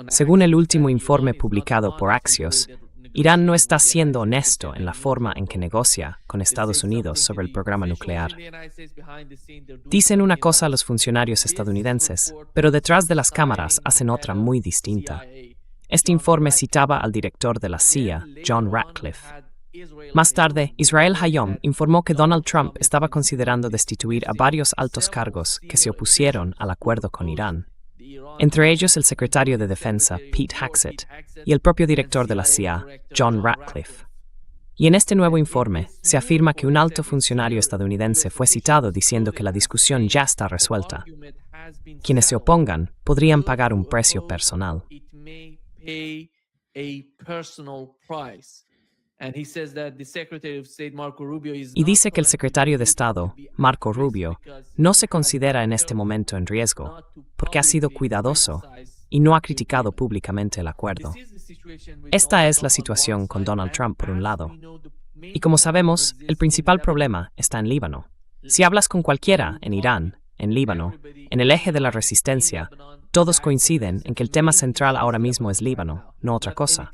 Según el último informe publicado por Axios, Irán no está siendo honesto en la forma en que negocia con Estados Unidos sobre el programa nuclear. Dicen una cosa a los funcionarios estadounidenses, pero detrás de las cámaras hacen otra muy distinta. Este informe citaba al director de la CIA, John Ratcliffe. Más tarde, Israel Hayom informó que Donald Trump estaba considerando destituir a varios altos cargos que se opusieron al acuerdo con Irán, entre ellos el secretario de Defensa, Pete Hegseth, y el propio director de la CIA, John Ratcliffe. Y en este nuevo informe se afirma que un alto funcionario estadounidense fue citado diciendo que la discusión ya está resuelta. Quienes se opongan podrían pagar un precio personal. Y dice que el secretario de Estado, Marco Rubio, no se considera en este momento en riesgo, porque ha sido cuidadoso y no ha criticado públicamente el acuerdo. Esta es la situación con Donald Trump por un lado. Y como sabemos, el principal problema está en Líbano. Si hablas con cualquiera en Irán, en Líbano, en el eje de la resistencia, todos coinciden en que el tema central ahora mismo es Líbano, no otra cosa.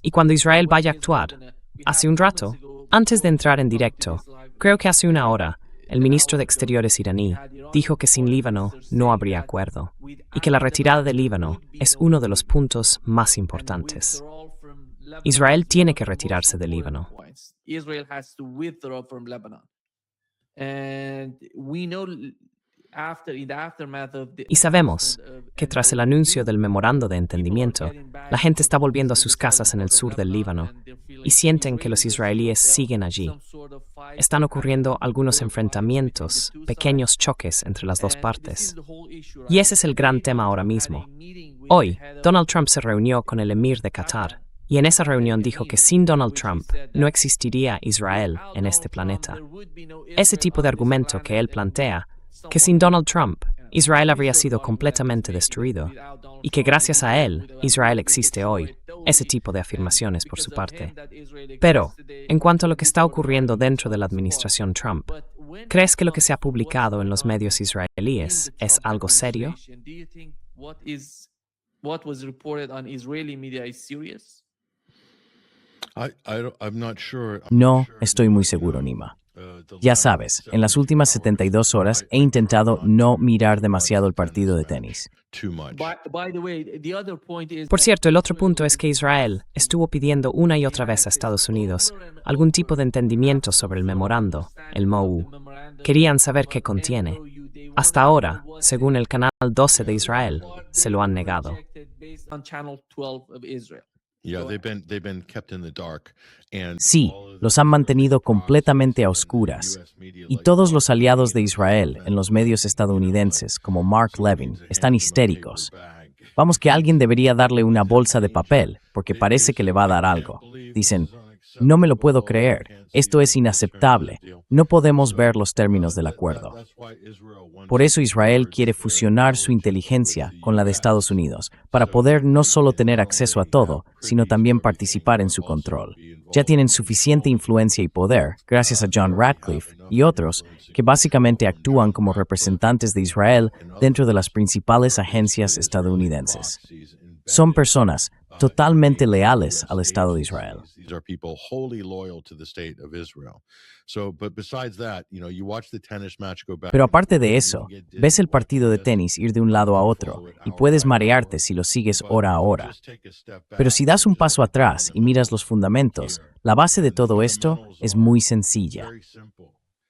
Y cuando Israel vaya a actuar, hace un rato, antes de entrar en directo, creo que hace una hora, el ministro de Exteriores iraní dijo que sin Líbano no habría acuerdo y que la retirada de Líbano es uno de los puntos más importantes. Israel tiene que retirarse de Líbano. Y sabemos que tras el anuncio del memorando de entendimiento, la gente está volviendo a sus casas en el sur del Líbano y sienten que los israelíes siguen allí. Están ocurriendo algunos enfrentamientos, pequeños choques entre las dos partes. Y ese es el gran tema ahora mismo. Hoy, Donald Trump se reunió con el emir de Qatar y en esa reunión dijo que sin Donald Trump no existiría Israel en este planeta. Ese tipo de argumento que él plantea, que sin Donald Trump, Israel habría sido completamente destruido, y que gracias a él, Israel existe hoy. Ese tipo de afirmaciones por su parte. Pero, en cuanto a lo que está ocurriendo dentro de la administración Trump, ¿crees que lo que se ha publicado en los medios israelíes es algo serio? No estoy muy seguro, Nima. Ya sabes, en las últimas 72 horas he intentado no mirar demasiado el partido de tenis. Por cierto, el otro punto es que Israel estuvo pidiendo una y otra vez a Estados Unidos algún tipo de entendimiento sobre el memorando, el MOU. Querían saber qué contiene. Hasta ahora, según el canal 12 de Israel, se lo han negado. Sí, los han mantenido completamente a oscuras. Y todos los aliados de Israel en los medios estadounidenses, como Mark Levin, están histéricos. Vamos, que alguien debería darle una bolsa de papel, porque parece que le va a dar algo. Dicen, no me lo puedo creer, esto es inaceptable, no podemos ver los términos del acuerdo. Por eso Israel quiere fusionar su inteligencia con la de Estados Unidos, para poder no solo tener acceso a todo, sino también participar en su control. Ya tienen suficiente influencia y poder, gracias a John Ratcliffe y otros, que básicamente actúan como representantes de Israel dentro de las principales agencias estadounidenses. Son personas totalmente leales al Estado de Israel. Pero aparte de eso, ves el partido de tenis ir de un lado a otro y puedes marearte si lo sigues hora a hora. Pero si das un paso atrás y miras los fundamentos, la base de todo esto es muy sencilla.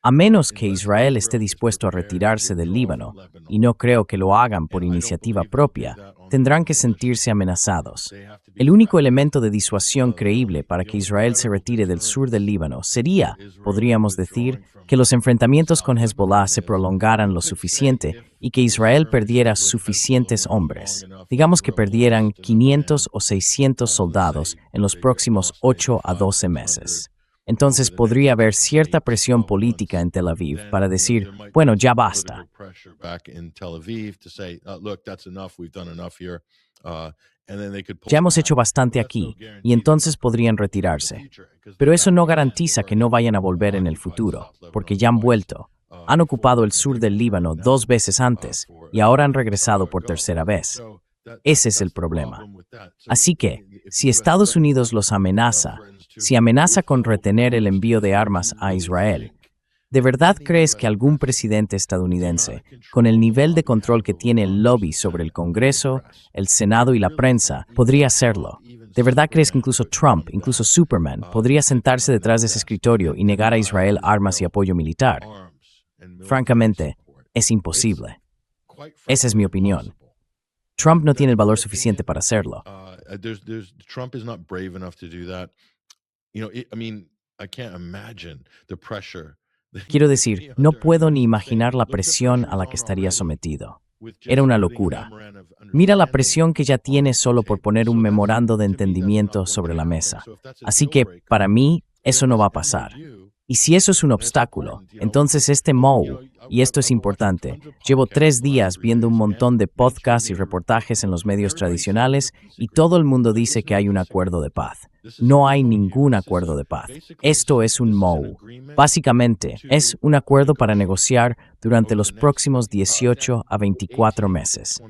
A menos que Israel esté dispuesto a retirarse del Líbano, y no creo que lo hagan por iniciativa propia, tendrán que sentirse amenazados. El único elemento de disuasión creíble para que Israel se retire del sur del Líbano sería, podríamos decir, que los enfrentamientos con Hezbollah se prolongaran lo suficiente y que Israel perdiera suficientes hombres. Digamos que perdieran 500 o 600 soldados en los próximos 8 a 12 meses. Entonces podría haber cierta presión política en Tel Aviv para decir, bueno, ya basta. Ya hemos hecho bastante aquí, y entonces podrían retirarse. Pero eso no garantiza que no vayan a volver en el futuro, porque ya han vuelto. Han ocupado el sur del Líbano 2 veces antes y ahora han regresado por tercera vez. Ese es el problema. Así que, si Estados Unidos los amenaza, si amenaza con retener el envío de armas a Israel, ¿de verdad crees que algún presidente estadounidense, con el nivel de control que tiene el lobby sobre el Congreso, el Senado y la prensa, podría hacerlo? ¿De verdad crees que incluso Trump, incluso Superman, podría sentarse detrás de ese escritorio y negar a Israel armas y apoyo militar? Francamente, es imposible. Esa es mi opinión. Trump no tiene el valor suficiente para hacerlo. Trump is not brave enough to do that. I can't imagine the pressure. Quiero decir, no puedo ni imaginar la presión a la que estaría sometido. Era una locura. Mira la presión que ya tiene solo por poner un memorando de entendimiento sobre la mesa. Así que, para mí, eso no va a pasar. Y si eso es un obstáculo, entonces este Moe, y esto es importante, llevo 3 días viendo un montón de podcasts y reportajes en los medios tradicionales y todo el mundo dice que hay un acuerdo de paz. No hay ningún acuerdo de paz. Esto es un Moe. Básicamente, es un acuerdo para negociar durante los próximos 18 a 24 meses.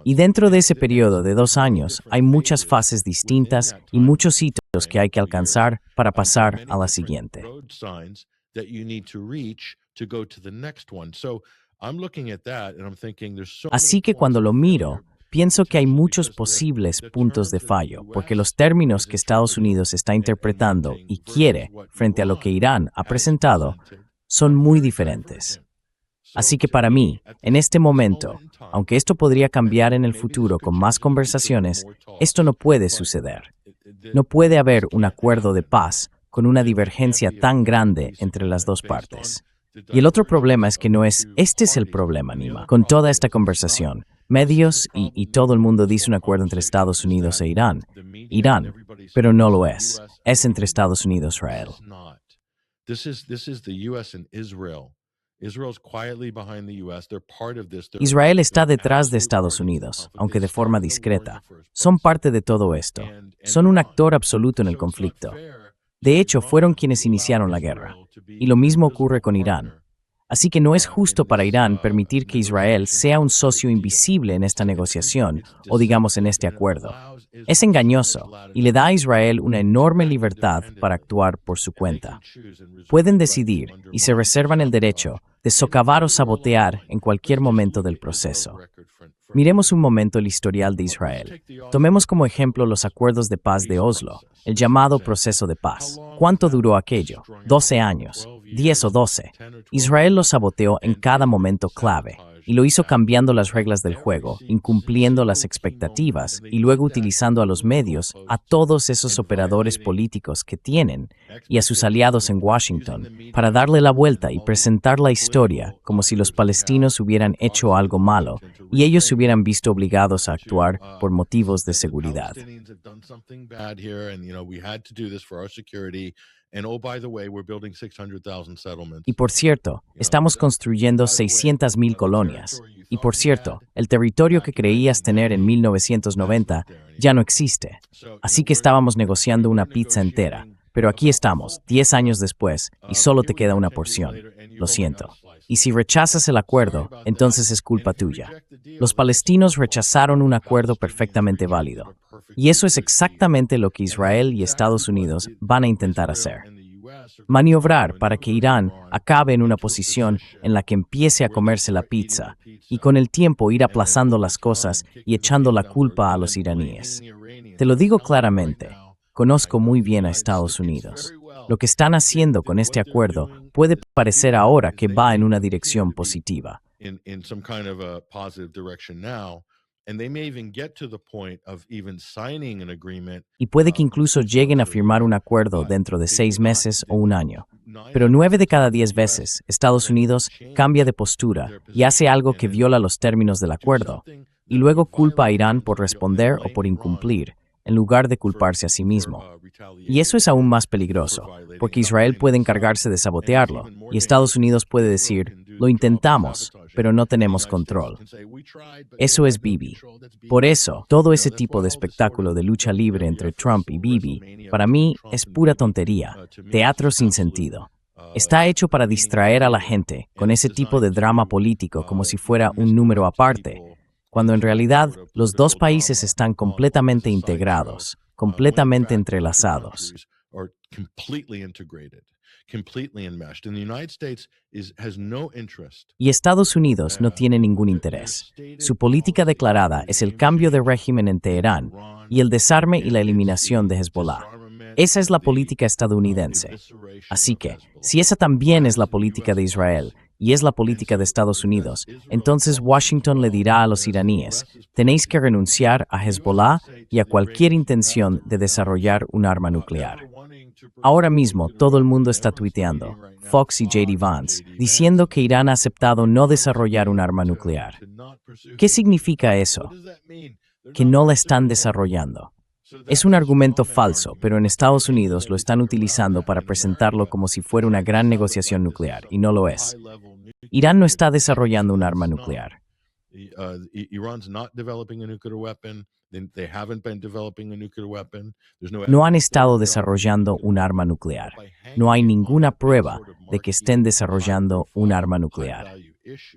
Y dentro de ese periodo de 2 años, hay muchas fases distintas y muchos hitos que hay que alcanzar para pasar a la siguiente. Así que cuando lo miro, pienso que hay muchos posibles puntos de fallo, porque los términos que Estados Unidos está interpretando y quiere frente a lo que Irán ha presentado son muy diferentes. Así que para mí, en este momento, aunque esto podría cambiar en el futuro con más conversaciones, esto no puede suceder. No puede haber un acuerdo de paz con una divergencia tan grande entre las dos partes. Y el otro problema es que este es el problema, Nima, con toda esta conversación. Medios y todo el mundo dice un acuerdo entre Estados Unidos e Irán. Pero no lo es. Es entre Estados Unidos e Israel. Israel está detrás de Estados Unidos, aunque de forma discreta. Son parte de todo esto. Son un actor absoluto en el conflicto. De hecho, fueron quienes iniciaron la guerra. Y lo mismo ocurre con Irán. Así que no es justo para Irán permitir que Israel sea un socio invisible en esta negociación, o digamos en este acuerdo. Es engañoso y le da a Israel una enorme libertad para actuar por su cuenta. Pueden decidir y se reservan el derecho de socavar o sabotear en cualquier momento del proceso. Miremos un momento el historial de Israel. Tomemos como ejemplo los acuerdos de paz de Oslo, el llamado proceso de paz. ¿Cuánto duró aquello? 12 años, 10 o 12. Israel lo saboteó en cada momento clave y lo hizo cambiando las reglas del juego, incumpliendo las expectativas y luego utilizando a los medios, a todos esos operadores políticos que tienen y a sus aliados en Washington para darle la vuelta y presentar la historia como si los palestinos hubieran hecho algo malo y ellos se hubieran visto obligados a actuar por motivos de seguridad. Y por cierto, estamos construyendo 600,000 colonias. Y por cierto, el territorio que creías tener en 1990 ya no existe. Así que estábamos negociando una pizza entera. Pero aquí estamos, 10 años después, y solo te queda una porción. Lo siento. Y si rechazas el acuerdo, entonces es culpa tuya. Los palestinos rechazaron un acuerdo perfectamente válido. Y eso es exactamente lo que Israel y Estados Unidos van a intentar hacer. Maniobrar para que Irán acabe en una posición en la que empiece a comerse la pizza y con el tiempo ir aplazando las cosas y echando la culpa a los iraníes. Te lo digo claramente, conozco muy bien a Estados Unidos. Lo que están haciendo con este acuerdo puede parecer ahora que va en una dirección positiva. Y puede que incluso lleguen a firmar un acuerdo dentro de 6 meses o un año. Pero 9 de cada 10 veces, Estados Unidos cambia de postura y hace algo que viola los términos del acuerdo, y luego culpa a Irán por responder o por incumplir, en lugar de culparse a sí mismo. Y eso es aún más peligroso, porque Israel puede encargarse de sabotearlo, y Estados Unidos puede decir, lo intentamos, pero no tenemos control. Eso es Bibi. Por eso, todo ese tipo de espectáculo de lucha libre entre Trump y Bibi, para mí, es pura tontería, teatro sin sentido. Está hecho para distraer a la gente con ese tipo de drama político como si fuera un número aparte, cuando en realidad los dos países están completamente integrados, completamente entrelazados. Y Estados Unidos no tiene ningún interés. Su política declarada es el cambio de régimen en Teherán y el desarme y la eliminación de Hezbollah. Esa es la política estadounidense. Así que, si esa también es la política de Israel y es la política de Estados Unidos, entonces Washington le dirá a los iraníes, tenéis que renunciar a Hezbollah y a cualquier intención de desarrollar un arma nuclear. Ahora mismo todo el mundo está tuiteando, Fox y J.D. Vance, diciendo que Irán ha aceptado no desarrollar un arma nuclear. ¿Qué significa eso? Que no la están desarrollando. Es un argumento falso, pero en Estados Unidos lo están utilizando para presentarlo como si fuera una gran negociación nuclear, y no lo es. Irán no está desarrollando un arma nuclear. No han estado desarrollando un arma nuclear. No hay ninguna prueba de que estén desarrollando un arma nuclear.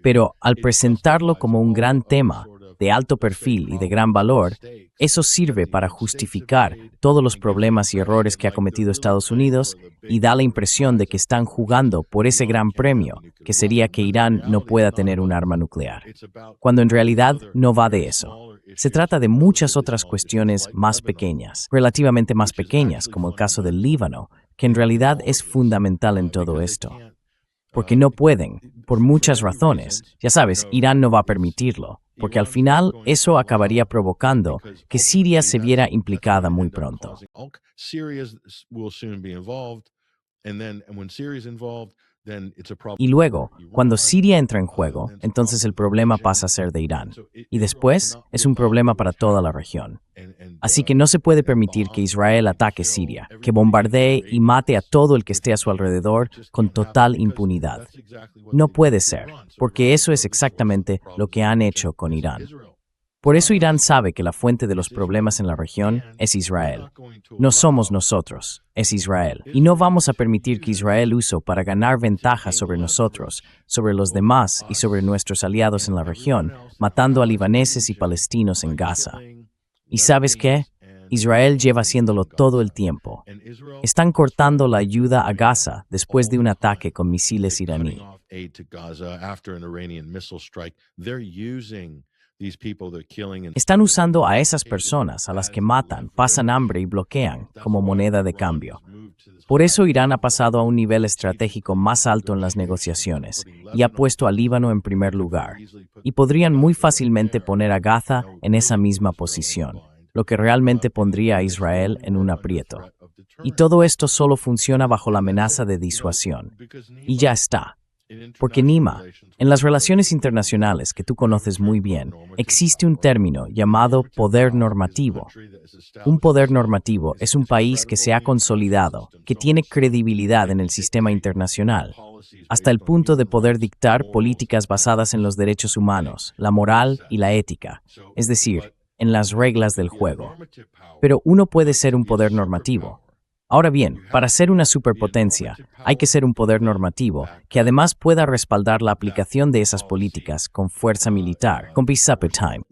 Pero al presentarlo como un gran tema, de alto perfil y de gran valor, eso sirve para justificar todos los problemas y errores que ha cometido Estados Unidos y da la impresión de que están jugando por ese gran premio, que sería que Irán no pueda tener un arma nuclear, cuando en realidad no va de eso. Se trata de muchas otras cuestiones más pequeñas, relativamente más pequeñas, como el caso del Líbano, que en realidad es fundamental en todo esto. Porque no pueden, por muchas razones. Ya sabes, Irán no va a permitirlo, porque al final eso acabaría provocando que Siria se viera implicada muy pronto. Y luego, cuando Siria entra en juego, entonces el problema pasa a ser de Irán. Y después es un problema para toda la región. Así que no se puede permitir que Israel ataque Siria, que bombardee y mate a todo el que esté a su alrededor con total impunidad. No puede ser, porque eso es exactamente lo que han hecho con Irán. Por eso Irán sabe que la fuente de los problemas en la región es Israel. No somos nosotros, es Israel. Y no vamos a permitir que Israel use para ganar ventaja sobre nosotros, sobre los demás y sobre nuestros aliados en la región, matando a libaneses y palestinos en Gaza. ¿Y sabes qué? Israel lleva haciéndolo todo el tiempo. Están cortando la ayuda a Gaza después de un ataque con misiles iraní. Están usando a esas personas a las que matan, pasan hambre y bloquean como moneda de cambio. Por eso Irán ha pasado a un nivel estratégico más alto en las negociaciones y ha puesto a Líbano en primer lugar. Y podrían muy fácilmente poner a Gaza en esa misma posición, lo que realmente pondría a Israel en un aprieto. Y todo esto solo funciona bajo la amenaza de disuasión. Y ya está. Porque Nima, en las relaciones internacionales que tú conoces muy bien, existe un término llamado poder normativo. Un poder normativo es un país que se ha consolidado, que tiene credibilidad en el sistema internacional, hasta el punto de poder dictar políticas basadas en los derechos humanos, la moral y la ética, es decir, en las reglas del juego. Pero uno puede ser un poder normativo. Ahora bien, para ser una superpotencia, hay que ser un poder normativo que además pueda respaldar la aplicación de esas políticas con fuerza militar, con peace time.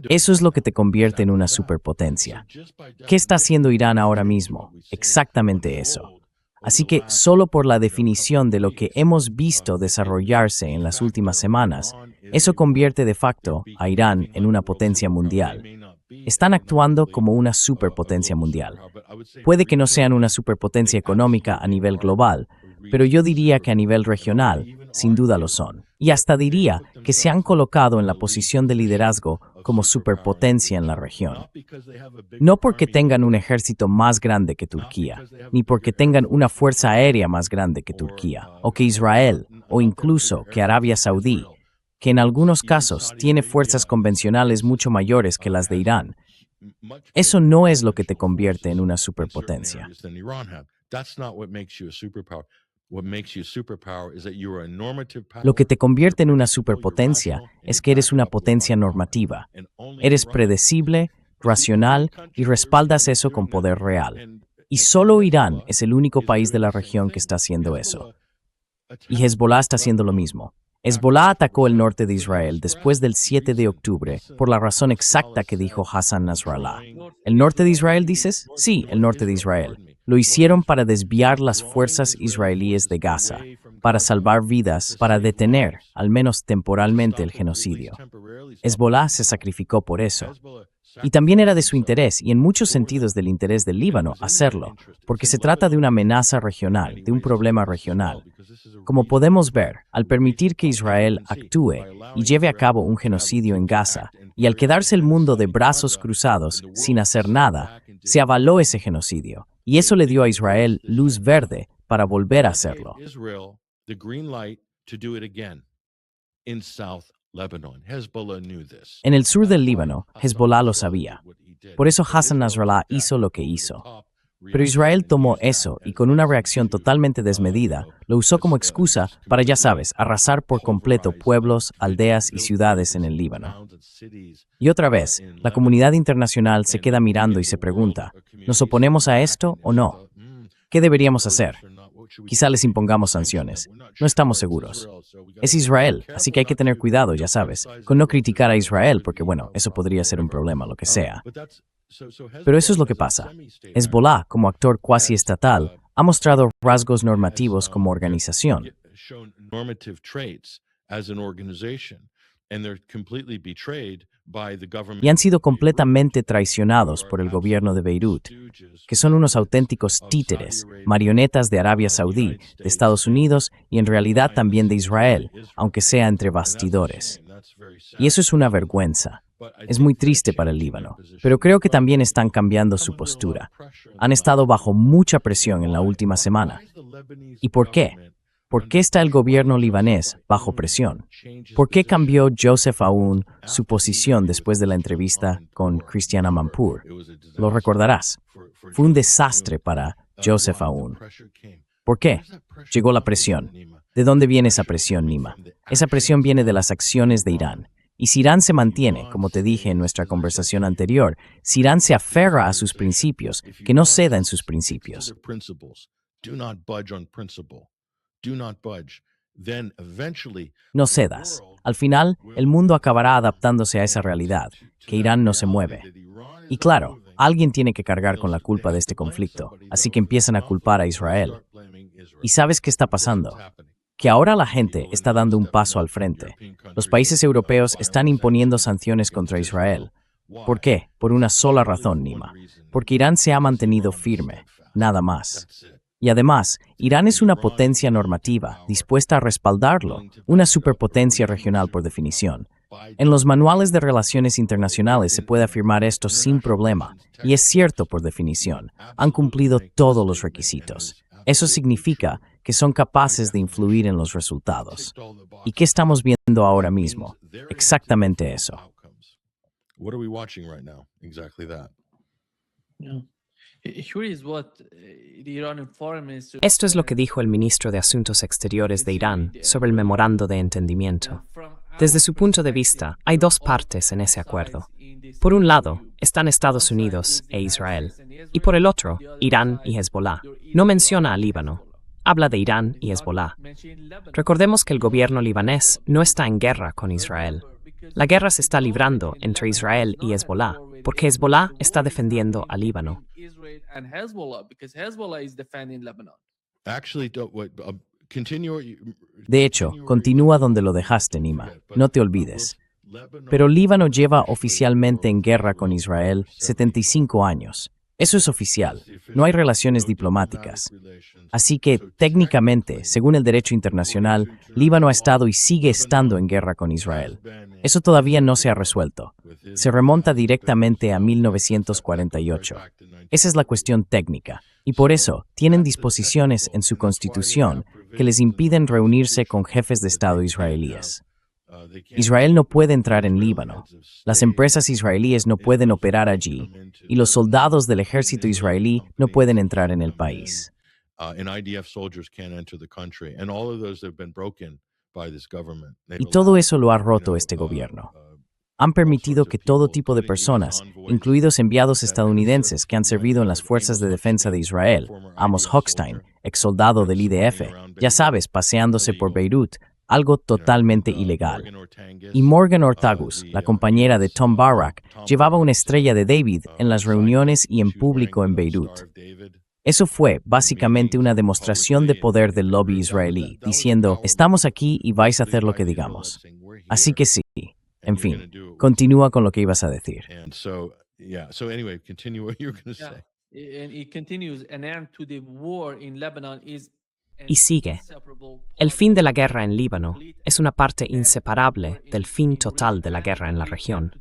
Eso es lo que te convierte en una superpotencia. ¿Qué está haciendo Irán ahora mismo? Exactamente eso. Así que solo por la definición de lo que hemos visto desarrollarse en las últimas semanas, eso convierte de facto a Irán en una potencia mundial. Están actuando como una superpotencia mundial. Puede que no sean una superpotencia económica a nivel global, pero yo diría que a nivel regional, sin duda lo son. Y hasta diría que se han colocado en la posición de liderazgo como superpotencia en la región. No porque tengan un ejército más grande que Turquía, ni porque tengan una fuerza aérea más grande que Turquía, o que Israel, o incluso que Arabia Saudí, que en algunos casos tiene fuerzas convencionales mucho mayores que las de Irán. Eso no es lo que te convierte en una superpotencia. Lo que te convierte en una superpotencia es que eres una potencia normativa. Eres predecible, racional y respaldas eso con poder real. Y solo Irán es el único país de la región que está haciendo eso. Y Hezbollah está haciendo lo mismo. Hezbollah atacó el norte de Israel después del 7 de octubre por la razón exacta que dijo Hassan Nasrallah. ¿El norte de Israel dices? Sí, el norte de Israel. Lo hicieron para desviar las fuerzas israelíes de Gaza, para salvar vidas, para detener, al menos temporalmente, el genocidio. Hezbollah se sacrificó por eso. Y también era de su interés, y en muchos sentidos del interés del Líbano, hacerlo, porque se trata de una amenaza regional, de un problema regional. Como podemos ver, al permitir que Israel actúe y lleve a cabo un genocidio en Gaza, y al quedarse el mundo de brazos cruzados sin hacer nada, se avaló ese genocidio, y eso le dio a Israel luz verde para volver a hacerlo. En el sur del Líbano, Hezbollah lo sabía. Por eso Hassan Nasrallah hizo lo que hizo. Pero Israel tomó eso y con una reacción totalmente desmedida, lo usó como excusa para, ya sabes, arrasar por completo pueblos, aldeas y ciudades en el Líbano. Y otra vez, la comunidad internacional se queda mirando y se pregunta, ¿nos oponemos a esto o no? ¿Qué deberíamos hacer? Quizá les impongamos sanciones. No estamos seguros. Es Israel, así que hay que tener cuidado, ya sabes, con no criticar a Israel, porque bueno, eso podría ser un problema, lo que sea. Pero eso es lo que pasa. Hezbollah, como actor cuasi estatal, ha mostrado rasgos normativos como organización. Y han sido completamente traicionados por el gobierno de Beirut, que son unos auténticos títeres, marionetas de Arabia Saudí, de Estados Unidos y en realidad también de Israel, aunque sea entre bastidores. Y eso es una vergüenza. Es muy triste para el Líbano, pero creo que también están cambiando su postura. Han estado bajo mucha presión en la última semana. ¿Y por qué? ¿Por qué está el gobierno libanés bajo presión? ¿Por qué cambió Joseph Aoun su posición después de la entrevista con Christiane Amanpour? Lo recordarás. Fue un desastre para Joseph Aoun. ¿Por qué? Llegó la presión. ¿De dónde viene esa presión, Nima? Esa presión viene de las acciones de Irán. Y si Irán se mantiene, como te dije en nuestra conversación anterior, si Irán se aferra a sus principios, que no ceda en sus principios. No cedas. Al final, el mundo acabará adaptándose a esa realidad, que Irán no se mueve. Y claro, alguien tiene que cargar con la culpa de este conflicto, así que empiezan a culpar a Israel. ¿Y sabes qué está pasando? Que ahora la gente está dando un paso al frente. Los países europeos están imponiendo sanciones contra Israel. ¿Por qué? Por una sola razón, Nima. Porque Irán se ha mantenido firme, nada más. Y además, Irán es una potencia normativa, dispuesta a respaldarlo, una superpotencia regional por definición. En los manuales de relaciones internacionales se puede afirmar esto sin problema, y es cierto por definición, han cumplido todos los requisitos. Eso significa que son capaces de influir en los resultados. ¿Y qué estamos viendo ahora mismo? Exactamente eso. Esto es lo que dijo el ministro de Asuntos Exteriores de Irán sobre el memorando de entendimiento. Desde su punto de vista, hay dos partes en ese acuerdo. Por un lado, están Estados Unidos e Israel, y por el otro, Irán y Hezbollah. No menciona a Líbano. Habla de Irán y Hezbollah. Recordemos que el gobierno libanés no está en guerra con Israel. La guerra se está librando entre Israel y Hezbollah, porque Hezbollah está defendiendo a Líbano. De hecho, continúa donde lo dejaste, Nima. No te olvides. Pero Líbano lleva oficialmente en guerra con Israel 75 años. Eso es oficial. No hay relaciones diplomáticas. Así que, técnicamente, según el derecho internacional, Líbano ha estado y sigue estando en guerra con Israel. Eso todavía no se ha resuelto. Se remonta directamente a 1948. Esa es la cuestión técnica. Y por eso, tienen disposiciones en su constitución que les impiden reunirse con jefes de Estado israelíes. Israel no puede entrar en Líbano, las empresas israelíes no pueden operar allí, y los soldados del ejército israelí no pueden entrar en el país. Y todo eso lo ha roto este gobierno. han permitido que todo tipo de personas, incluidos enviados estadounidenses que han servido en las fuerzas de defensa de Israel, Amos Hochstein, ex soldado del IDF, ya sabes, paseándose por Beirut, algo totalmente ilegal. Y Morgan Ortagus, la compañera de Tom Barak, llevaba una estrella de David en las reuniones y en público en Beirut. Eso fue básicamente una demostración de poder del lobby israelí, diciendo, estamos aquí y vais a hacer lo que digamos. Así que sí, en fin, continúa con lo que ibas a decir. Y sigue. El fin de la guerra en Líbano es una parte inseparable del fin total de la guerra en la región.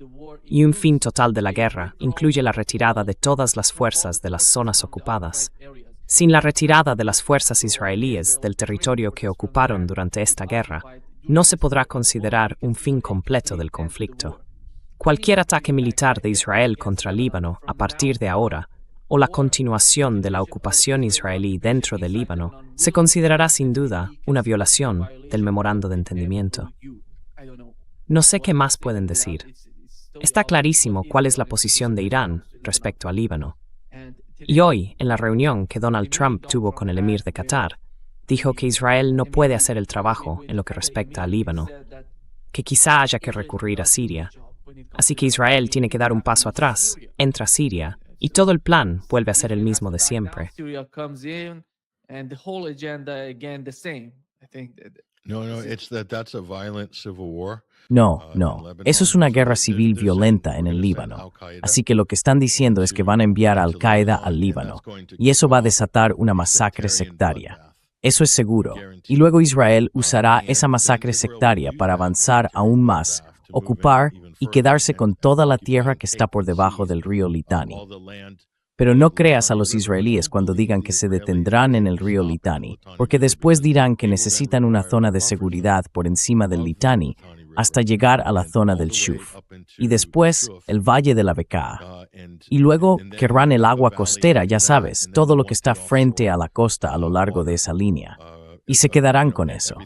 Y un fin total de la guerra incluye la retirada de todas las fuerzas de las zonas ocupadas. Sin la retirada de las fuerzas israelíes del territorio que ocuparon durante esta guerra, no se podrá considerar un fin completo del conflicto. Cualquier ataque militar de Israel contra Líbano a partir de ahora, o la continuación de la ocupación israelí dentro del Líbano, se considerará sin duda una violación del memorando de entendimiento. No sé qué más pueden decir. Está clarísimo cuál es la posición de Irán respecto al Líbano. Y hoy, en la reunión que Donald Trump tuvo con el emir de Qatar, dijo que Israel no puede hacer el trabajo en lo que respecta al Líbano, que quizá haya que recurrir a Siria. Así que Israel tiene que dar un paso atrás, entra a Siria, y todo el plan vuelve a ser el mismo de siempre. No, eso es una guerra civil violenta en el Líbano. Así que lo que están diciendo es que van a enviar a Al-Qaeda al Líbano, y eso va a desatar una masacre sectaria. Eso es seguro. Y luego Israel usará esa masacre sectaria para avanzar aún más, ocupar y quedarse con toda la tierra que está por debajo del río Litani. Pero no creas a los israelíes cuando digan que se detendrán en el río Litani, porque después dirán que necesitan una zona de seguridad por encima del Litani hasta llegar a la zona del Shuf, y después el valle de la Bekaa. Y luego querrán el agua costera, ya sabes, todo lo que está frente a la costa a lo largo de esa línea. Y se quedarán con eso.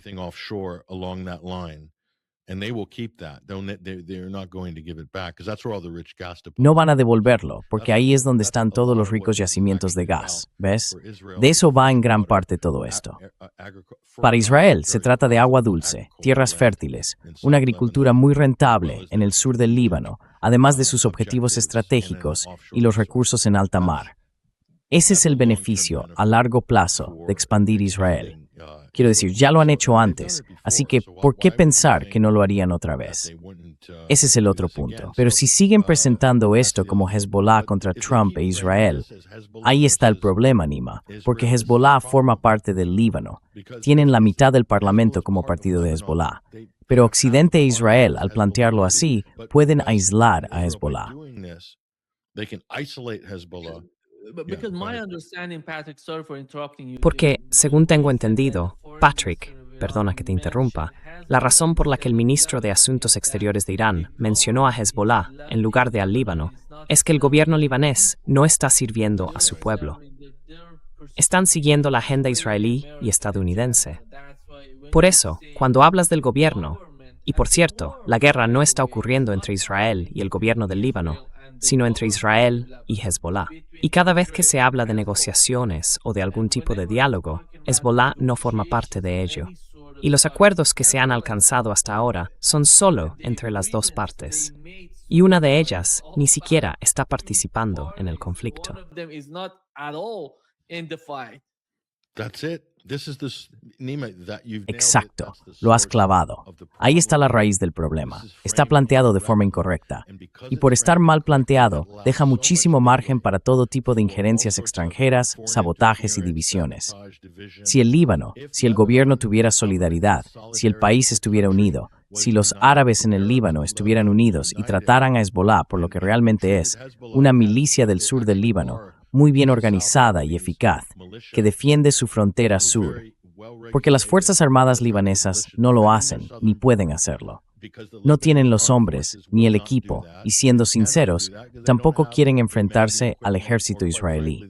No van a devolverlo, porque ahí es donde están todos los ricos yacimientos de gas, ¿ves? De eso va en gran parte todo esto. Para Israel se trata de agua dulce, tierras fértiles, una agricultura muy rentable en el sur del Líbano, además de sus objetivos estratégicos y los recursos en alta mar. Ese es el beneficio a largo plazo de expandir Israel. Quiero decir, ya lo han hecho antes, así que ¿por qué pensar que no lo harían otra vez? Ese es el otro punto. Pero si siguen presentando esto como Hezbollah contra Trump e Israel, ahí está el problema, Nima, porque Hezbollah forma parte del Líbano. Tienen la mitad del parlamento como partido de Hezbollah. Pero Occidente e Israel, al plantearlo así, pueden aislar a Hezbollah. Porque, según tengo entendido, Patrick, perdona que te interrumpa, la razón por la que el ministro de Asuntos Exteriores de Irán mencionó a Hezbollah en lugar de al Líbano es que el gobierno libanés no está sirviendo a su pueblo. Están siguiendo la agenda israelí y estadounidense. Por eso, cuando hablas del gobierno, y por cierto, la guerra no está ocurriendo entre Israel y el gobierno del Líbano, sino entre Israel y Hezbollah. Y cada vez que se habla de negociaciones o de algún tipo de diálogo, Hezbollah no forma parte de ello. Y los acuerdos que se han alcanzado hasta ahora son solo entre las dos partes. Y una de ellas ni siquiera está participando en el conflicto. Exacto, lo has clavado. Ahí está la raíz del problema. Está planteado de forma incorrecta. Y por estar mal planteado, deja muchísimo margen para todo tipo de injerencias extranjeras, sabotajes y divisiones. Si el Líbano, si el gobierno tuviera solidaridad, si el país estuviera unido, si los árabes en el Líbano estuvieran unidos y trataran a Hezbollah por lo que realmente es, una milicia del sur del Líbano, muy bien organizada y eficaz, que defiende su frontera sur, porque las Fuerzas Armadas libanesas no lo hacen ni pueden hacerlo. No tienen los hombres ni el equipo y, siendo sinceros, tampoco quieren enfrentarse al ejército israelí.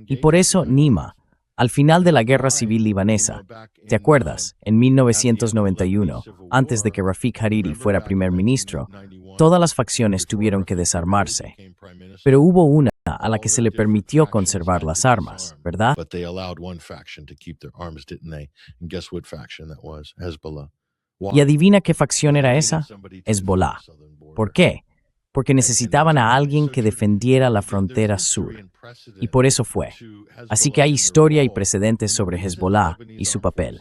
Y por eso, Nima, al final de la Guerra Civil Libanesa, ¿te acuerdas? En 1991, antes de que Rafik Hariri fuera primer ministro, todas las facciones tuvieron que desarmarse. Pero hubo una a la que se le permitió conservar las armas, ¿verdad? But they allowed one faction to keep their arms, didn't they? And guess what faction that was? Hezbollah. ¿Y adivina qué facción era esa? Hezbollah. ¿Por qué? Porque necesitaban a alguien que defendiera la frontera sur. Y por eso fue. Así que hay historia y precedentes sobre Hezbollah y su papel.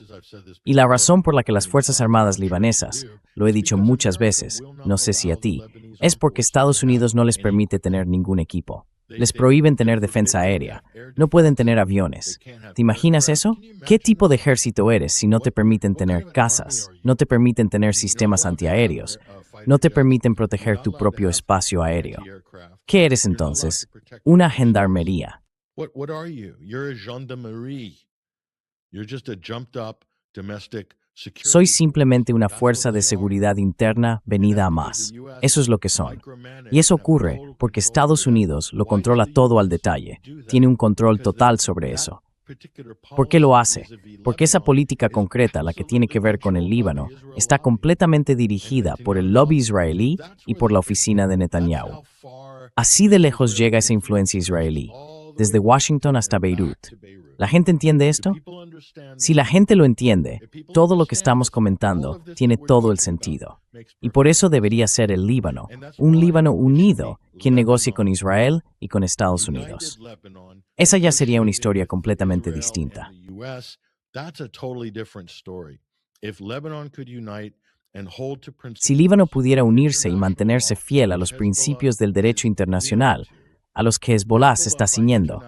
Y la razón por la que las Fuerzas Armadas libanesas, lo he dicho muchas veces, no sé si a ti, es porque Estados Unidos no les permite tener ningún equipo. Les prohíben tener defensa aérea. No pueden tener aviones. ¿Te imaginas eso? ¿Qué tipo de ejército eres si no te permiten tener casas? No te permiten tener sistemas antiaéreos. No te permiten proteger tu propio espacio aéreo. ¿Qué eres entonces? Una gendarmería. What are you? You're a gendarmerie. You're just a jumped up domestic security. Soy simplemente una fuerza de seguridad interna venida a más. Eso es lo que son. Y eso ocurre porque Estados Unidos lo controla todo al detalle. Tiene un control total sobre eso. ¿Por qué lo hace? Porque esa política concreta, la que tiene que ver con el Líbano, está completamente dirigida por el lobby israelí y por la oficina de Netanyahu. Así de lejos llega esa influencia israelí, desde Washington hasta Beirut. ¿La gente entiende esto? Si la gente lo entiende, todo lo que estamos comentando tiene todo el sentido. Y por eso debería ser el Líbano, un Líbano unido, quien negocie con Israel y con Estados Unidos. Esa ya sería una historia completamente distinta. Si Líbano pudiera unirse y mantenerse fiel a los principios del derecho internacional, a los que Hezbollah se está ciñendo.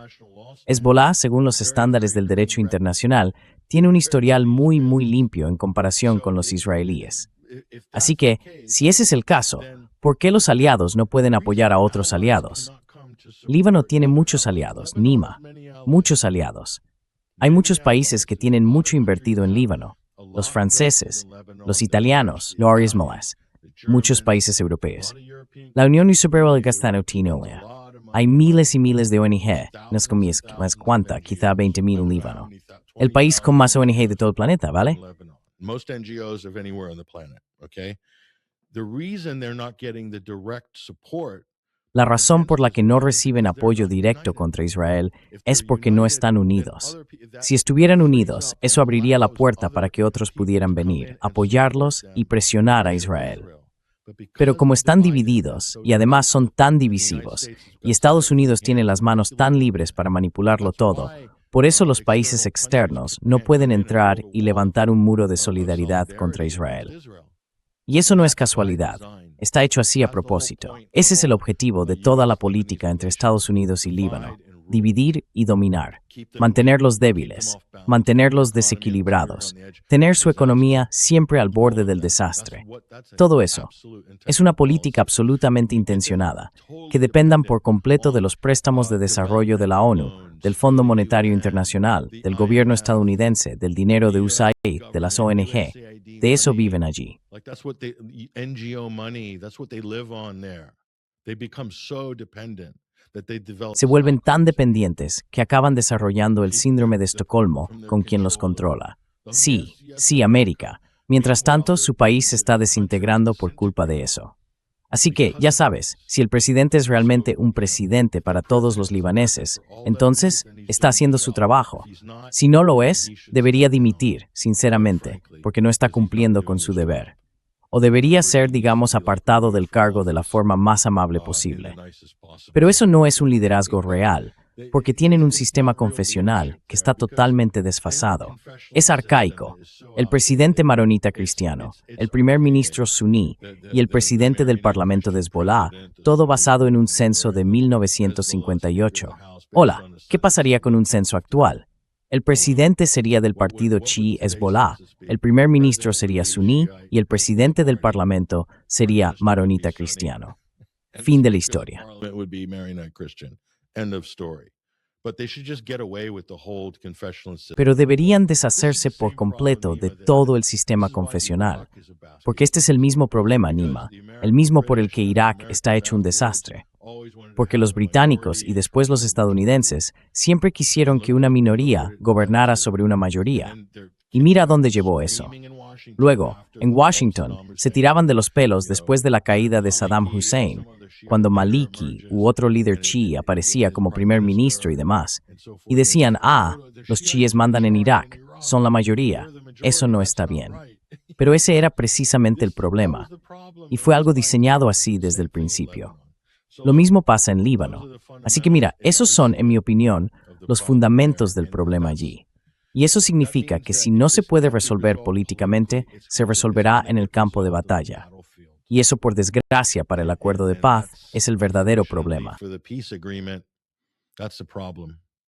Hezbollah, según los estándares del derecho internacional, tiene un historial muy limpio en comparación con los israelíes. Así que, si ese es el caso, ¿por qué los aliados no pueden apoyar a otros aliados? Líbano tiene muchos aliados, Nima, muchos aliados. Hay muchos países que tienen mucho invertido en Líbano. Los franceses, los italianos, los ismaelis, muchos países europeos. La Unión Europea Gastanotina. Hay miles y miles de ONG, no es como más cuánta, quizá 20,000 en Líbano. El país con más ONG de todo el planeta, ¿vale? Most NGOs of anywhere on the planet, okay? The reason they're not getting the direct support. La razón por la que no reciben apoyo directo contra Israel es porque no están unidos. Si estuvieran unidos, eso abriría la puerta para que otros pudieran venir, apoyarlos y presionar a Israel. Pero como están divididos, y además son tan divisivos, y Estados Unidos tiene las manos tan libres para manipularlo todo, por eso los países externos no pueden entrar y levantar un muro de solidaridad contra Israel. Y eso no es casualidad, está hecho así a propósito. Ese es el objetivo de toda la política entre Estados Unidos y Líbano: dividir y dominar, mantenerlos débiles, mantenerlos desequilibrados, tener su economía siempre al borde del desastre. Todo eso es una política absolutamente intencionada, que dependan por completo de los préstamos de desarrollo de la ONU, del Fondo Monetario Internacional, del gobierno estadounidense, del dinero de USAID, de las ONG. De eso viven allí. Se vuelven tan dependientes que acaban desarrollando el síndrome de Estocolmo con quien los controla. Sí, América. Mientras tanto, su país se está desintegrando por culpa de eso. Así que, ya sabes, si el presidente es realmente un presidente para todos los libaneses, entonces está haciendo su trabajo. Si no lo es, debería dimitir, sinceramente, porque no está cumpliendo con su deber. O debería ser, digamos, apartado del cargo de la forma más amable posible. Pero eso no es un liderazgo real, porque tienen un sistema confesional que está totalmente desfasado. Es arcaico. El presidente maronita cristiano, el primer ministro suní y el presidente del parlamento de Hezbollah, todo basado en un censo de 1958. Hola, ¿qué pasaría con un censo actual? El presidente sería del partido chií Hezbollah, el primer ministro sería suní y el presidente del parlamento sería maronita cristiano. Fin de la historia. Pero deberían deshacerse por completo de todo el sistema confesional, porque este es el mismo problema, Nima, el mismo por el que Irak está hecho un desastre. Porque los británicos y después los estadounidenses siempre quisieron que una minoría gobernara sobre una mayoría. Y mira a dónde llevó eso. Luego, en Washington, se tiraban de los pelos después de la caída de Saddam Hussein, cuando Maliki u otro líder chií aparecía como primer ministro y demás. Y decían, los chiíes mandan en Irak, son la mayoría, eso no está bien. Pero ese era precisamente el problema, y fue algo diseñado así desde el principio. Lo mismo pasa en Líbano. Así que mira, esos son, en mi opinión, los fundamentos del problema allí. Y eso significa que si no se puede resolver políticamente, se resolverá en el campo de batalla. Y eso, por desgracia, para el acuerdo de paz, es el verdadero problema.